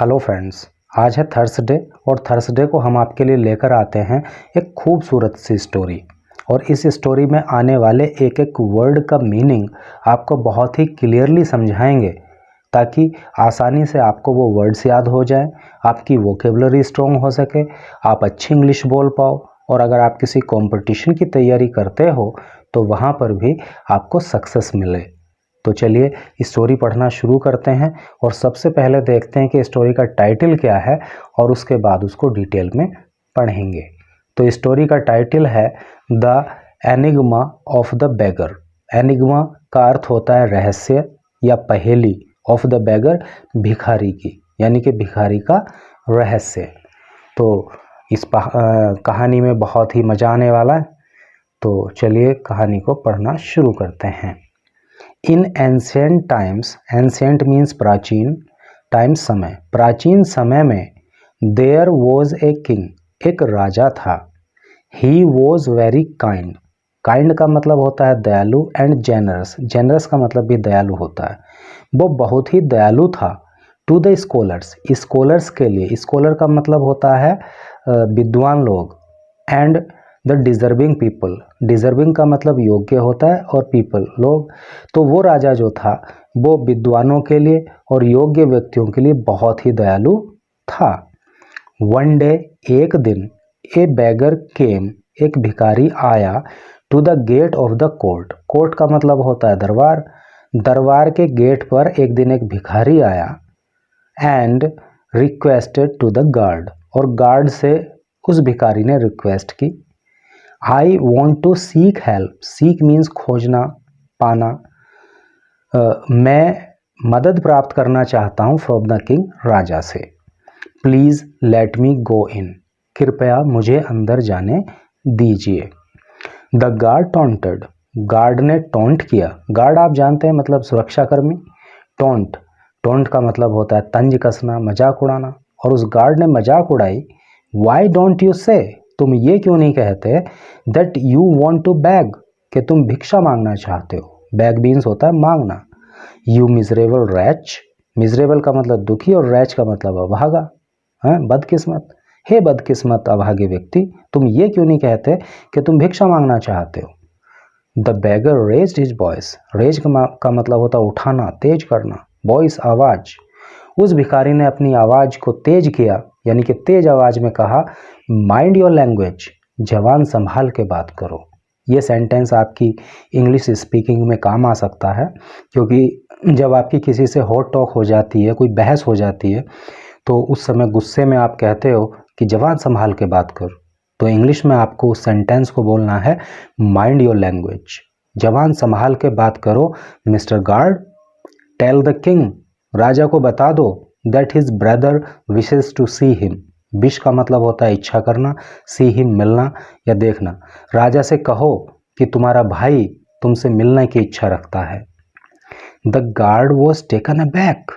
Hello friends, आज है Thursday और थर्सडे को हम आपके लिए लेकर आते हैं एक खूबसूरत सी स्टोरी। और इस स्टोरी में आने वाले एक एक वर्ड का मीनिंग आपको बहुत ही क्लियरली समझाएंगे ताकि आसानी से आपको वो वर्ड्स याद हो जाएं, आपकी वोकेबलरी स्ट्रॉन्ग हो सके, आप अच्छी इंग्लिश बोल पाओ और अगर आप किसी कंपटीशन की तैयारी करते हो तो वहाँ पर भी आपको सक्सेस मिले। तो चलिए स्टोरी पढ़ना शुरू करते हैं और सबसे पहले देखते हैं कि स्टोरी का टाइटल क्या है और उसके बाद उसको डिटेल में पढ़ेंगे। तो स्टोरी का टाइटल है the enigma of the beggar. Enigma का अर्थ होता है रहस्य या पहेली, ऑफ द बेगर भिखारी की, यानी कि भिखारी का रहस्य। तो इस कहानी में बहुत ही मज़ा आने वाला है। तो चलिए कहानी को पढ़ना शुरू करते हैं। In ancient times, ancient means प्राचीन, टाइम्स समय, प्राचीन समय में देयर वॉज ए किंग, एक राजा था। He was very kind, kind का मतलब होता है दयालु, एंड जेनरस, जेनरस का मतलब भी दयालु होता है। वो बहुत ही दयालु था। टू द स्कॉलर्स, स्कॉलर्स के लिए, स्कॉलर का मतलब होता है विद्वान लोग, and the deserving people, deserving का मतलब योग्य होता है और पीपल लोग। तो वो राजा जो था वो विद्वानों के लिए और योग्य व्यक्तियों के लिए बहुत ही दयालु था। वन डे, एक दिन, ए बेगर केम, एक भिखारी आया, to the gate of the court, court का मतलब होता है दरबार, दरबार के गेट पर एक दिन एक भिखारी आया। And requested to the guard, और गार्ड से उस भिखारी ने रिक्वेस्ट की। I want to seek help, seek means खोजना, पाना। मैं मदद प्राप्त करना चाहता हूँ फ्रॉम द किंग, राजा से। प्लीज़ लेट मी गो इन, कृपया मुझे अंदर जाने दीजिए। द गार्ड टॉन्टेड, गार्ड ने टॉन्ट किया। गार्ड आप जानते हैं मतलब सुरक्षाकर्मी। टॉन्ट, टॉन्ट का मतलब होता है तंज कसना, मजाक उड़ाना। और उस गार्ड ने मजाक उड़ाई। वाई डोंट यू से, तुम ये क्यों नहीं कहते that you want to beg, कि तुम भिक्षा मांगना चाहते हो। बैग बीन्स होता है मांगना। यू मिजरेबल रैच, मिजरेबल का मतलब दुखी और रैच का मतलब अभागा, है बदकिस्मत। हे बदकिस्मत अभागे व्यक्ति, तुम ये क्यों नहीं कहते कि तुम भिक्षा मांगना चाहते हो। The beggar raised his voice, raise का मतलब होता है उठाना, तेज करना, वॉइस आवाज। उस भिखारी ने अपनी आवाज को तेज किया, यानी कि तेज आवाज में कहा, माइंड योर लैंग्वेज, जबान संभाल के बात करो। ये सेंटेंस आपकी इंग्लिश स्पीकिंग में काम आ सकता है, क्योंकि जब आपकी किसी से हॉट टॉक हो जाती है, कोई बहस हो जाती है, तो उस समय गुस्से में आप कहते हो कि जबान संभाल के बात कर। तो इंग्लिश में आपको उस सेंटेंस को बोलना है, माइंड योर लैंग्वेज, जबान संभाल के बात करो। Mister guard, tell the king, राजा को बता दो, that his brother wishes to see him, wish का मतलब होता है इच्छा करना, सी हिम मिलना या देखना। राजा से कहो कि तुम्हारा भाई तुमसे मिलने की इच्छा रखता है। The guard was taken aback,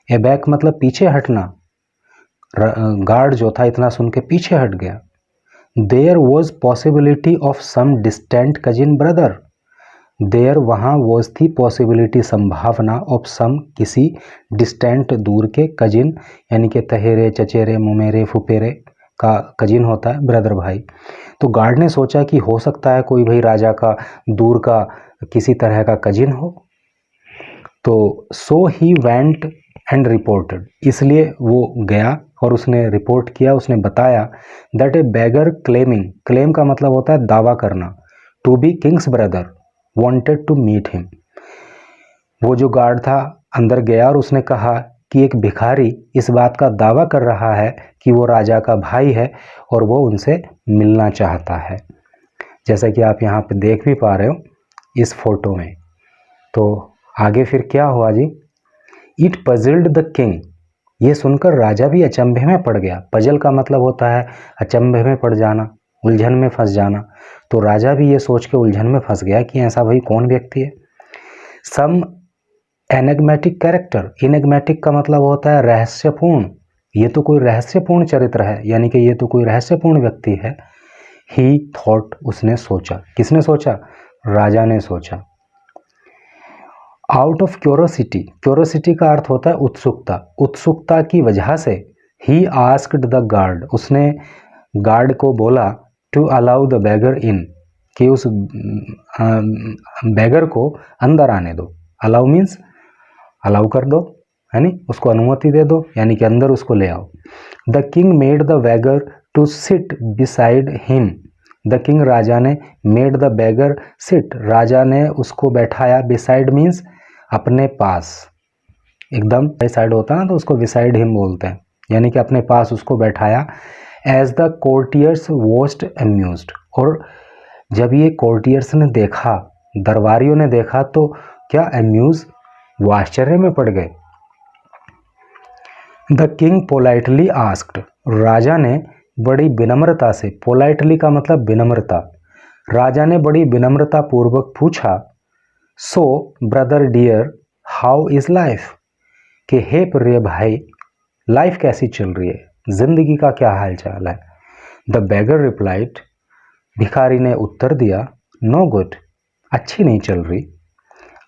aback मतलब पीछे हटना। गार्ड जो था इतना सुन के पीछे हट गया। There was possibility of some distant cousin brother, there वहाँ वॉज थी पॉसिबिलिटी संभावना, ऑफ सम किसी, डिस्टेंट दूर के, कजिन यानी कि तहेरे, चचेरे, मुमेरे, फुपेरे का कजिन होता है ब्रदर भाई। तो गार्ड ने सोचा कि हो सकता है कोई भाई राजा का दूर का किसी तरह का कजिन हो। तो so he went and reported, इसलिए वो गया और उसने रिपोर्ट किया, उसने बताया that a beggar claiming, claim का मतलब होता है दावा करना, to be king's brother wanted to meet him. वो जो गार्ड था अंदर गया और उसने कहा कि एक भिखारी इस बात का दावा कर रहा है कि वो राजा का भाई है और वो उनसे मिलना चाहता है, जैसा कि आप यहाँ पे देख भी पा रहे हो इस फोटो में। तो आगे फिर क्या हुआ जी। इट पजल्ड द किंग, ये सुनकर राजा भी अचंभे में पड़ गया। पजल का मतलब होता है अचंभे में पड़ जाना, उलझन में फंस जाना। तो राजा भी ये सोच के उलझन में फंस गया कि ऐसा भाई कौन व्यक्ति है। सम एनेग्मेटिक कैरेक्टर, इनेग्मेटिक का मतलब होता है रहस्यपूर्ण, ये तो कोई रहस्यपूर्ण चरित्र है, यानी कि ये तो कोई रहस्यपूर्ण व्यक्ति है। ही थॉट, उसने सोचा, किसने सोचा, राजा ने सोचा। आउट ऑफ क्यूरोसिटी, क्यूरोसिटी का अर्थ होता है उत्सुकता, उत्सुकता की वजह से ही आस्क्ड द गार्ड, उसने गार्ड को बोला टू अलाउ द बेगर इन, कि उस बेगर को अंदर आने दो। अलाउ मीन्स अलाउ कर दो, है नी, उसको अनुमति दे दो, यानी कि अंदर उसको ले आओ। The king made the beggar to sit beside him, the king, राजा ने, मेड द बेगर सिट, राजा ने उसको बैठाया, बिसाइड मीन्स अपने पास, एकदम बिसाइड होता है तो उसको बिसाइड हिम बोलते हैं, यानी कि अपने पास उसको बैठाया। As the courtiers watched amused, और जब ये कोर्टियर्स ने देखा, दरबारियों ने देखा तो क्या अम्यूज, वो आश्चर्य में पड़ गए। द किंग पोलाइटली आस्क्ड, राजा ने बड़ी विनम्रता से, पोलाइटली का मतलब विनम्रता, राजा ने बड़ी विनम्रता पूर्वक पूछा, so brother dear how is life, कि हे प्रिय भाई लाइफ कैसी चल रही है, जिंदगी का क्या हाल चाल है। द बेगर रिप्लाइड, भिखारी ने उत्तर दिया, नो गुड, अच्छी नहीं चल रही।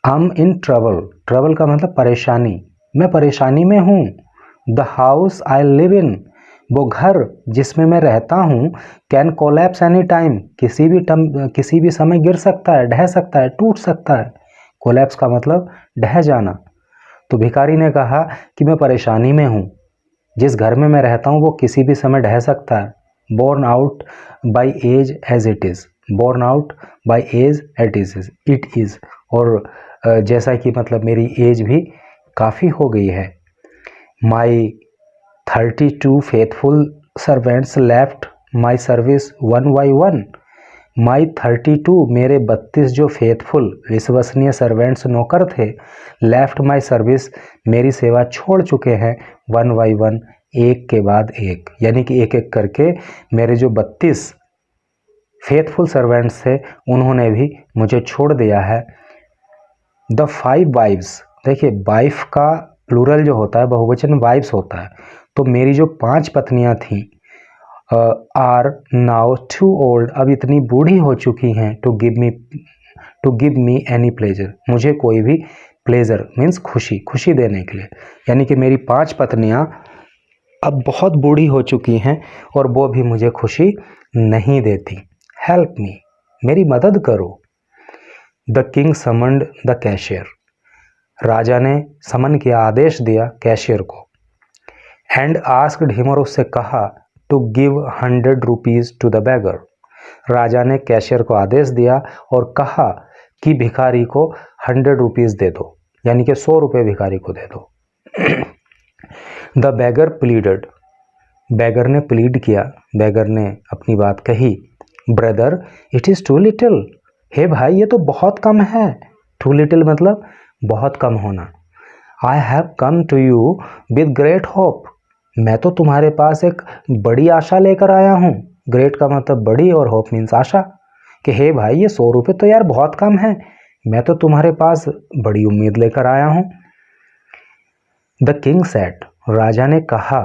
I am in trouble, trouble का मतलब परेशानी, मैं परेशानी में हूँ। The house I live in, वो घर जिसमें मैं रहता हूँ, कैन कोलैप्स एनी टाइम, किसी भी समय गिर सकता है, ढह सकता है, टूट सकता है। कोलैप्स का मतलब ढह जाना। तो भिखारी ने कहा कि मैं परेशानी में हूँ, जिस घर में मैं रहता हूँ वो किसी भी समय ढह सकता है। Borne out by age as it is, borne out by age it it, is जैसा कि मतलब मेरी एज भी काफ़ी हो गई है। My 32 faithful servants left my service one by one, my 32, मेरे 32 जो फेथफुल विश्वसनीय सर्वेंट्स नौकर थे, लेफ्ट माई सर्विस, मेरी सेवा छोड़ चुके हैं, वन बाई वन, एक के बाद एक, यानी कि एक एक करके मेरे जो 32 फेथफुल सर्वेंट्स थे उन्होंने भी मुझे छोड़ दिया है। द 5 वाइव्स, देखिए वाइफ का प्लूरल जो होता है, बहुवचन वाइव्स होता है, तो मेरी जो 5 पत्नियां थीं आर नाउ टू ओल्ड, अब इतनी बूढ़ी हो चुकी हैं, to give me any pleasure, मुझे कोई भी प्लेजर मीन्स खुशी देने के लिए, यानी कि मेरी 5 पत्नियां अब बहुत बूढ़ी हो चुकी हैं और वो भी मुझे खुशी नहीं देती। हेल्प मी, मेरी मदद करो। The king summoned the cashier, राजा ने समन किया, आदेश दिया कैशियर को। एंड आस्क्ड हिम, और उससे कहा, to give 100 rupees to the beggar, राजा ने कैशियर को आदेश दिया और कहा कि भिखारी को 100 रुपीज़ दे दो, यानी कि 100 रुपये भिखारी को दे दो। द बेगर प्लीडेड, बेगर ने प्लीड किया, बेगर ने अपनी बात कही। Brother it is too little, हे भाई ये तो बहुत कम है, टू लिटिल मतलब बहुत कम होना। I have come to you with great hope, मैं तो तुम्हारे पास एक बड़ी आशा लेकर आया हूँ, ग्रेट का मतलब बड़ी और होप मीन्स आशा, कि हे भाई ये 100 रुपये तो यार बहुत कम है, मैं तो तुम्हारे पास बड़ी उम्मीद लेकर आया हूँ। द किंग सेड, राजा ने कहा,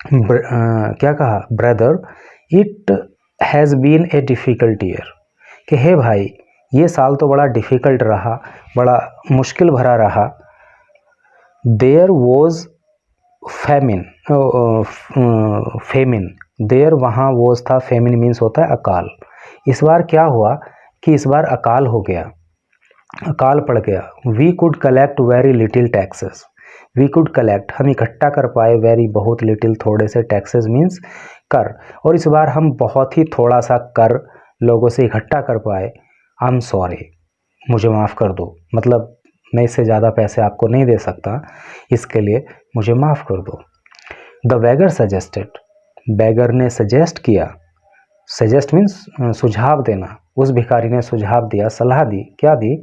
क्या कहा, brother it has been a difficult year, कि हे भाई ये साल तो बड़ा डिफ़िकल्ट रहा, बड़ा मुश्किल भरा रहा। देयर वॉज फेमिन, देयर वहाँ वॉज था, फेमिन मीन्स होता है अकाल। इस बार क्या हुआ कि इस बार अकाल हो गया, अकाल पड़ गया। We could collect very little taxes, we could collect हम इकट्ठा कर पाए, वेरी बहुत, लिटिल थोड़े से, टैक्सेस मीन्स कर, और इस बार हम बहुत ही थोड़ा सा कर लोगों से इकट्ठा कर पाए। आई एम सॉरी, मुझे माफ़ कर दो, मतलब मैं इससे ज़्यादा पैसे आपको नहीं दे सकता, इसके लिए मुझे माफ़ कर दो। द बेगर सजेस्टेड, बेगर ने सजेस्ट किया, सजेस्ट मीन्स सुझाव देना, उस भिखारी ने सुझाव दिया, सलाह दी, क्या दी,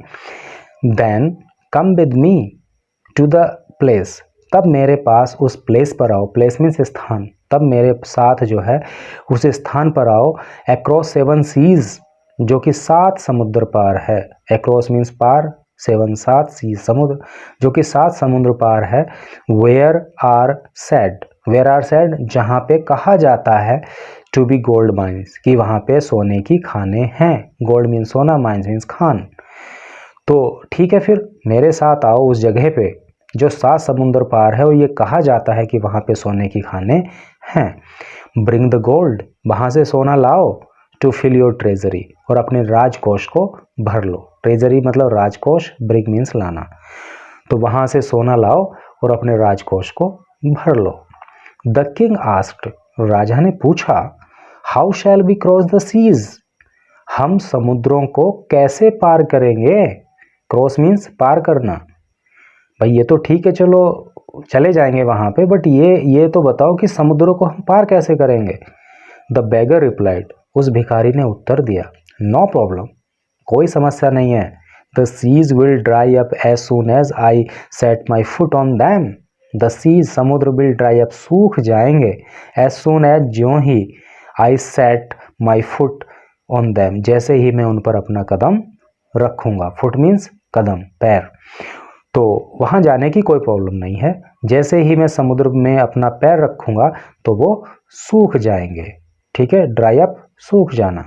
then come with me to the place, तब मेरे पास उस प्लेस पर आओ, प्लेस मीन्स स्थान, तब मेरे साथ जो है उस स्थान पर आओ, अक्रॉस 7 सीज, जो कि 7 समुद्र पार है, अक्रॉस मीन्स पार, 7 सी समुद्र, जो कि 7 समुद्र पार है। Where are said, where are said जहाँ पे कहा जाता है, टू बी गोल्ड माइंस, कि वहाँ पे सोने की खानें हैं, गोल्ड मीन्स सोना, माइंस मीन्स खान। तो ठीक है, फिर मेरे साथ आओ उस जगह पे जो 7 समुंदर पार है और ये कहा जाता है कि वहाँ पे सोने की खाने हैं। ब्रिंग द गोल्ड, वहाँ से सोना लाओ। टू फिल योर ट्रेजरी, और अपने राजकोष को भर लो। ट्रेजरी मतलब राजकोष, ब्रिंग मीन्स लाना। तो वहाँ से सोना लाओ और अपने राजकोष को भर लो। द किंग आस्क्ड, राजा ने पूछा, how shall we cross the seas, हम समुद्रों को कैसे पार करेंगे। क्रॉस मीन्स पार करना। भाई ये तो ठीक है, चलो चले जाएंगे वहाँ पे, बट ये तो बताओ कि समुद्रों को हम पार कैसे करेंगे। द बेगर रिप्लाइड, उस भिखारी ने उत्तर दिया, नो प्रॉब्लम, कोई समस्या नहीं है। The seas will dry up as soon as I set my foot on them. The seas, समुद्र विल ड्राई अप, सूख जाएंगे, एज सून एज, ज्यों ही, I set my foot on them, जैसे ही मैं उन पर अपना कदम रखूंगा। फुट मीन्स कदम, पैर। तो वहाँ जाने की कोई प्रॉब्लम नहीं है, जैसे ही मैं समुद्र में अपना पैर रखूंगा तो वो सूख जाएंगे। ठीक है, ड्राई अप, सूख जाना।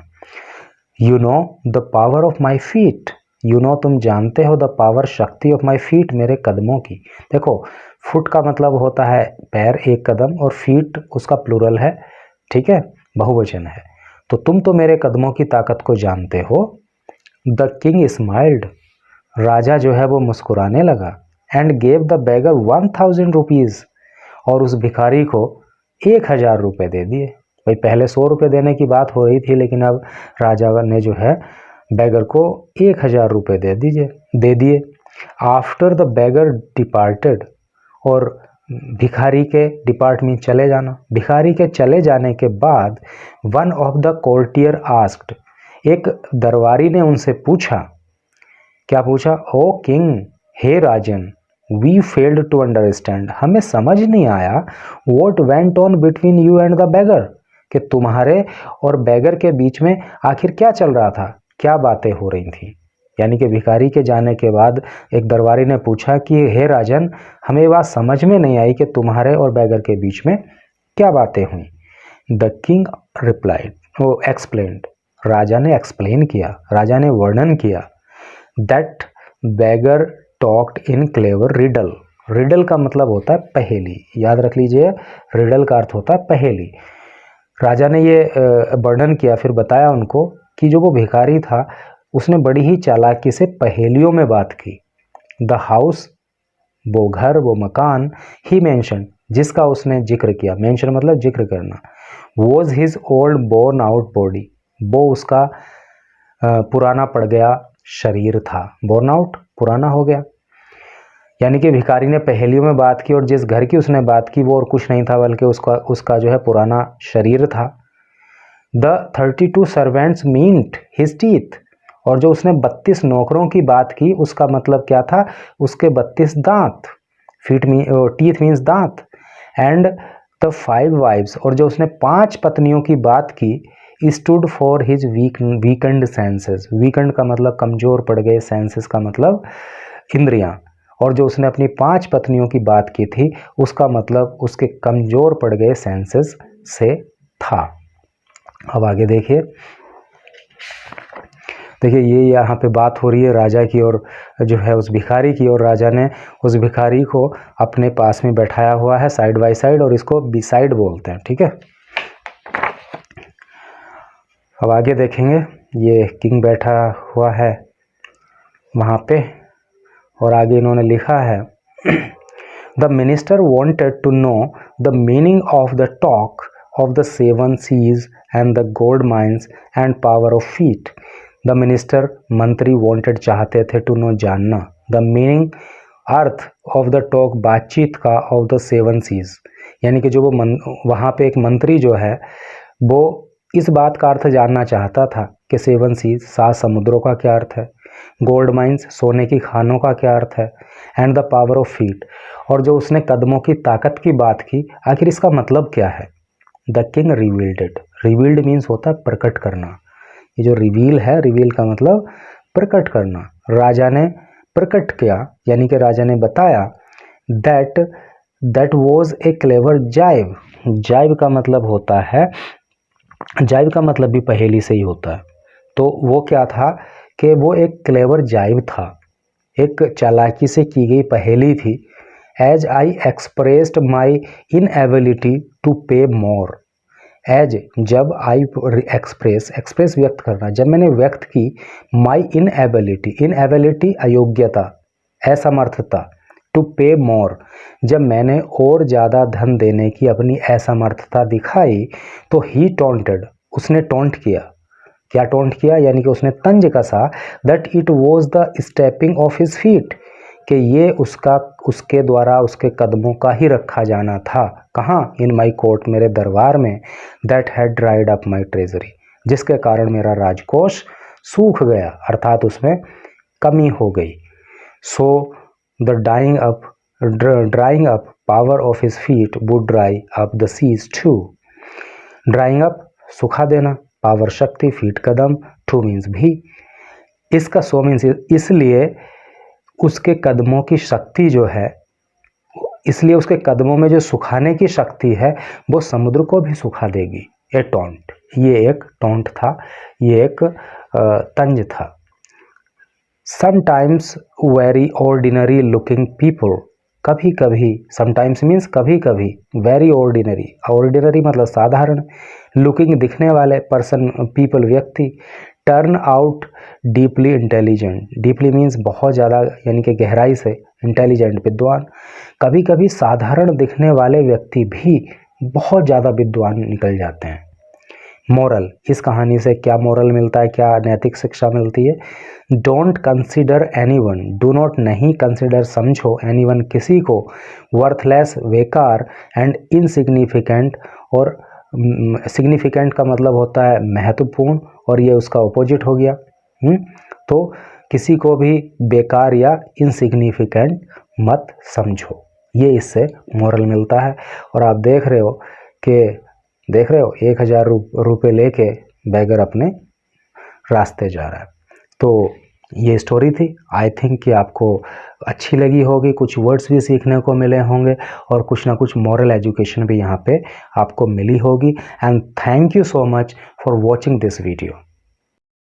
You know the power of my feet, you know, तुम जानते हो, द पावर, शक्ति, ऑफ माई फीट, मेरे कदमों की। देखो, फुट का मतलब होता है पैर, एक कदम, और फीट उसका प्लूरल है, ठीक है, बहुवचन है। तो तुम तो मेरे कदमों की ताकत को जानते हो। द किंग स्माइल्ड, राजा जो है वो मुस्कुराने लगा। And gave the beggar 1000 rupees, और उस भिखारी को 1000 रुपये दे दिए। भाई पहले 100 रुपये देने की बात हो रही थी, लेकिन अब राजा ने जो है बेगर को 1000 रुपये दे दिए। आफ्टर द बेगर डिपार्टेड, और भिखारी के डिपार्ट में चले जाना, भिखारी के चले जाने के बाद one of the courtier asked, एक दरबारी ने उनसे पूछा, क्या पूछा, ओ किंग, हे राजन, वी फेल्ड टू अंडरस्टैंड, हमें समझ नहीं आया, what went on between you and the beggar, कि तुम्हारे और बेगर के बीच में आखिर क्या चल रहा था, क्या बातें हो रही थी। यानी कि भिखारी के जाने के बाद एक दरबारी ने पूछा कि हे राजन, हमें ये बात समझ में नहीं आई कि तुम्हारे और बेगर के बीच में क्या बातें हुई। द किंग रिप्लाइड, वो एक्सप्लेन्ड, राजा ने एक्सप्लेन किया, राजा ने वर्णन किया, that beggar talked in clever riddle, riddle का मतलब होता है पहेली, याद रख लीजिए, रिडल का अर्थ होता है पहेली। राजा ने ये वर्णन किया, फिर बताया उनको कि जो वो भिखारी था उसने बड़ी ही चालाकी से पहेलियों में बात की। द हाउस, वो घर, वो मकान, ही मेंशन, जिसका उसने जिक्र किया, मेंशन मतलब जिक्र करना, was his old borne out body, वो उसका पुराना पड़ गया शरीर था। बोर्न आउट, पुराना हो गया। यानी कि भिखारी ने पहेलियों में बात की और जिस घर की उसने बात की वो और कुछ नहीं था बल्कि उसका जो है पुराना शरीर था। The 32 servants meant his teeth, और जो उसने 32 नौकरों की बात की उसका मतलब क्या था, उसके 32 दांत, टीथ मीन्स दांत। एंड द 5 वाइव्स, और जो उसने 5 पत्नियों की बात की, stood for his weekend senses, weekend का मतलब कमजोर पड़ गए, सेंसेस का मतलब इंद्रियां, और जो उसने अपनी 5 पत्नियों की बात की थी उसका मतलब उसके कमजोर पड़ गए सेंसेस से था। अब आगे देखिए, ये यहाँ पे बात हो रही है राजा की और जो है उस भिखारी की, और राजा ने उस भिखारी को अपने पास में बैठाया हुआ है साइड बाय साइड, और इसको बिसाइड बोलते हैं, ठीक है। अब आगे देखेंगे, ये किंग बैठा हुआ है वहाँ पे, और आगे इन्होंने लिखा है, the minister wanted to know the meaning of the talk of the 7 seas and the gold mines and power of feet. The minister, मंत्री, वांटेड, चाहते थे, टू नो, जानना, द मीनिंग, अर्थ, ऑफ द टॉक, बातचीत का, of the 7 seize, यानी कि जो वो वहाँ पे एक मंत्री जो है वो इस बात का अर्थ जानना चाहता था कि 7 सीज, 7 समुद्रों का क्या अर्थ है, गोल्ड माइंस, सोने की खानों का क्या अर्थ है, and the power of feet, और जो उसने कदमों की ताकत की बात की, आखिर इसका मतलब क्या है। The king revealed it, revealed means होता है प्रकट करना, ये जो रिवील है, रिवील का मतलब प्रकट करना। राजा ने प्रकट किया, यानी कि राजा ने बताया, दैट वॉज ए क्लेवर जाइव, जाइव का मतलब होता है, जाइव का मतलब भी पहेली से ही होता है, तो वो क्या था कि वो एक क्लेवर जाइव था। एक चालाकी से की गई पहेली थी। As I expressed my inability to pay more. As जब आई एक्सप्रेस व्यक्त करना, जब मैंने व्यक्त की माई इनएबिलिटी अयोग्यता, असमर्थता, टू पे मोर जब मैंने और ज़्यादा धन देने की अपनी असमर्थता दिखाई, तो ही टॉन्टेड उसने टॉन्ट किया। क्या टॉन्ट किया? यानी कि उसने तंज कसा that it was the stepping of his feet, कि ये उसके द्वारा उसके कदमों का ही रखा जाना था। कहाँ? इन माई कोर्ट, मेरे दरबार में। That had dried up my treasury, जिसके कारण मेरा राजकोष सूख गया, अर्थात उसमें कमी हो गई। So the drawing up power of his feet would dry up the seas too. Drawing up सुखा देना, पावर शक्ति, फीट कदम, टू मीन्स भी। इसका सो मीन्स इसलिए उसके कदमों की शक्ति जो है, इसलिए उसके कदमों में जो सुखाने की शक्ति है वो समुद्र को भी सुखा देगी। ए टॉन्ट, ये एक टॉन्ट था, ये एक तंज था। Sometimes very ordinary looking people, कभी कभी, समटाइम्स मीन्स कभी कभी, वेरी ऑर्डिनरी, ऑर्डिनरी मतलब साधारण, लुकिंग दिखने वाले, पर्सन पीपल व्यक्ति, turn out deeply intelligent, deeply means बहुत ज़्यादा यानी कि गहराई से, इंटेलिजेंट विद्वान, कभी कभी साधारण दिखने वाले व्यक्ति भी बहुत ज़्यादा विद्वान निकल जाते हैं। मोरल, इस कहानी से क्या मोरल मिलता है, क्या नैतिक शिक्षा मिलती है? Don't consider anyone, do not नहीं कंसिडर समझो, एनीवन किसी को, वर्थलेस बेकार, एंड इनसिग्निफिकेंट, और सिग्निफिकेंट का मतलब होता है महत्वपूर्ण, और ये उसका ऑपोजिट हो गया। तो किसी को भी बेकार या इनसिग्निफिकेंट मत समझो, ये इससे मोरल मिलता है। और आप देख रहे हो 1000 रुपये लेके बैगर अपने रास्ते जा रहा है। तो ये स्टोरी थी। आई थिंक कि आपको अच्छी लगी होगी, कुछ वर्ड्स भी सीखने को मिले होंगे और कुछ ना कुछ मॉरल एजुकेशन भी यहाँ पे आपको मिली होगी। And thank you so much for watching this video.